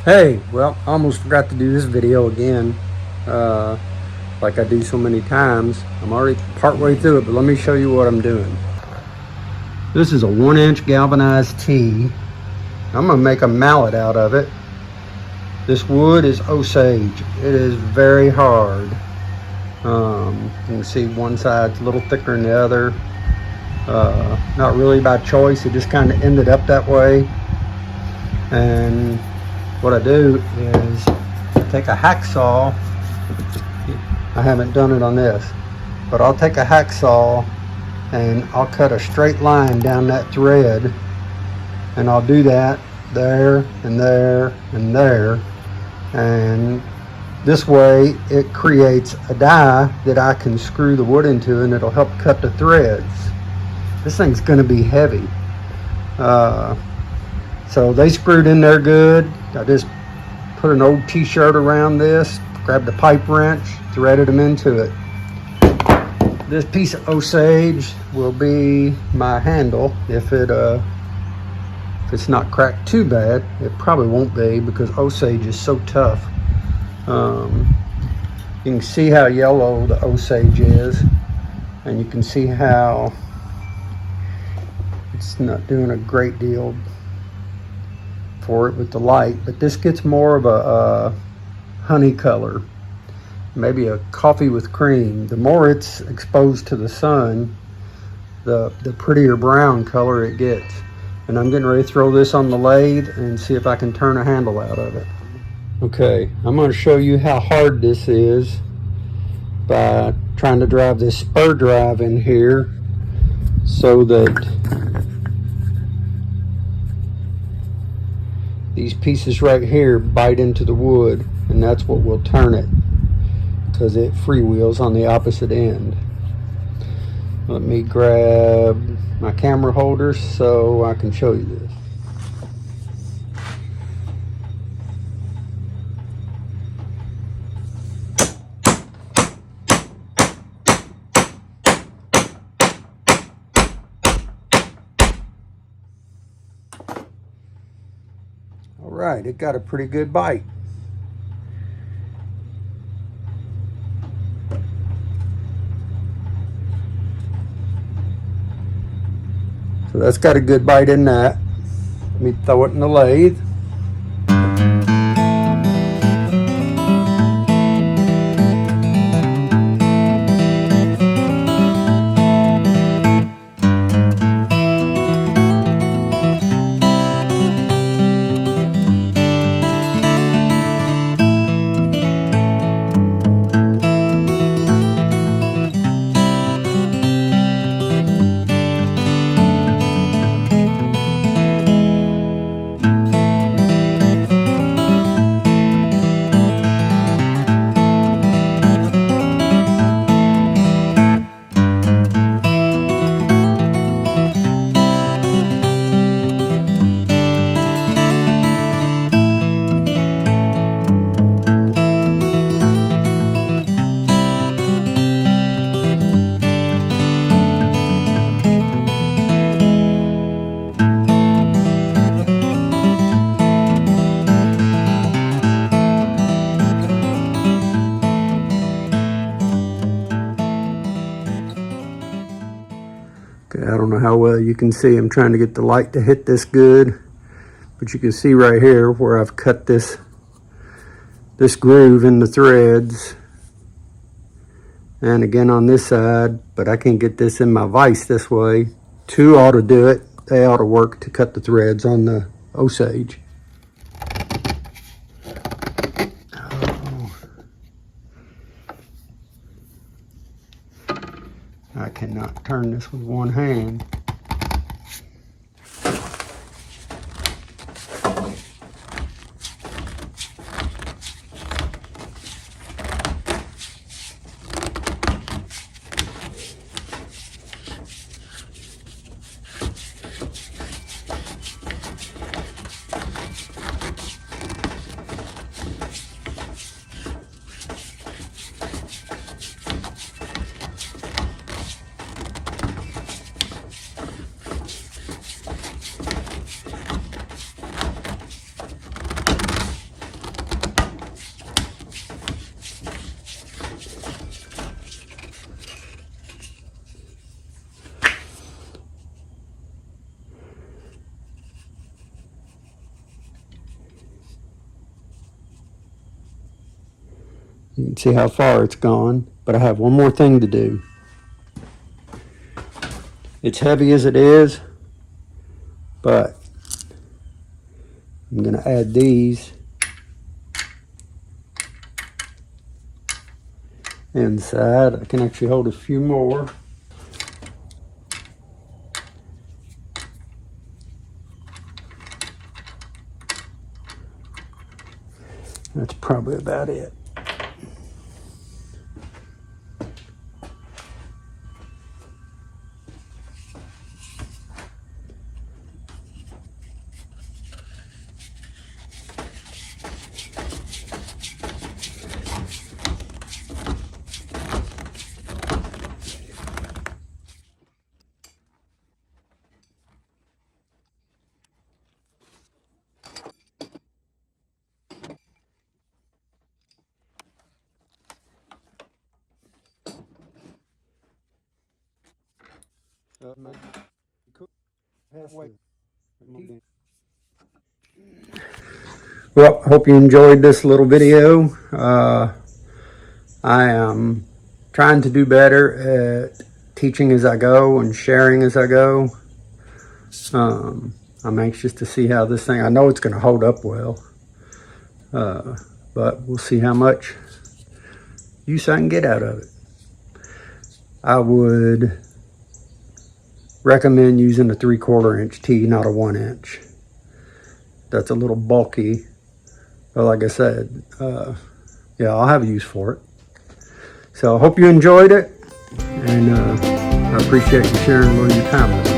Hey, well, I almost forgot to do this video again, like I do so many times. I'm already partway through it, but let me show you what I'm doing. This is a 1-inch galvanized tee. I'm gonna make a mallet out of it. This wood is osage. It is very hard. You can see one side's a little thicker than the other. Not really by choice, it just kind of ended up that way. And what I do is take a hacksaw. I haven't done it on this, but I'll take a hacksaw and I'll cut a straight line down that thread, and I'll do that there and there and there, and this way it creates a die that I can screw the wood into, and it'll help cut the threads. This thing's going to be heavy. So they screwed in there good. I just put an old t-shirt around this, grabbed a pipe wrench, threaded them into it. This piece of osage will be my handle. If it's not cracked too bad, it probably won't be because osage is so tough. You can see how yellow the osage is, and you can see how it's not doing a great deal for it with the light, but this gets more of a honey color, maybe a coffee with cream. The more it's exposed to the sun, the prettier brown color it gets. And I'm getting ready to throw this on the lathe and see if I can turn a handle out of it. Okay, I'm going to show you how hard this is by trying to drive this spur drive in here so that these pieces right here bite into the wood, and that's what will turn it because it freewheels on the opposite end. Let me grab my camera holder so I can show you this. All right, it got a pretty good bite. So that's got a good bite in that. Let me throw it in the lathe. I don't know how well you can see. I'm trying to get the light to hit this good, but you can see right here where I've cut this groove in the threads, and again on this side, but I can't get this in my vise this way. Two ought to do it. They ought to work to cut the threads on the osage. I cannot turn this with one hand. You can see how far it's gone, but I have one more thing to do. It's heavy as it is, but I'm going to add these inside. I can actually hold a few more. That's probably about it. Well, hope you enjoyed this little video. I am trying to do better at teaching as I go and sharing as I go. I'm anxious to see how this thing, I know it's going to hold up well, but we'll see how much use I can get out of it. I would recommend using a 3/4 inch tee, not a 1 inch. That's a little bulky, but like I said, yeah, I'll have a use for it. So I hope you enjoyed it, and I appreciate you sharing a little of your time with me.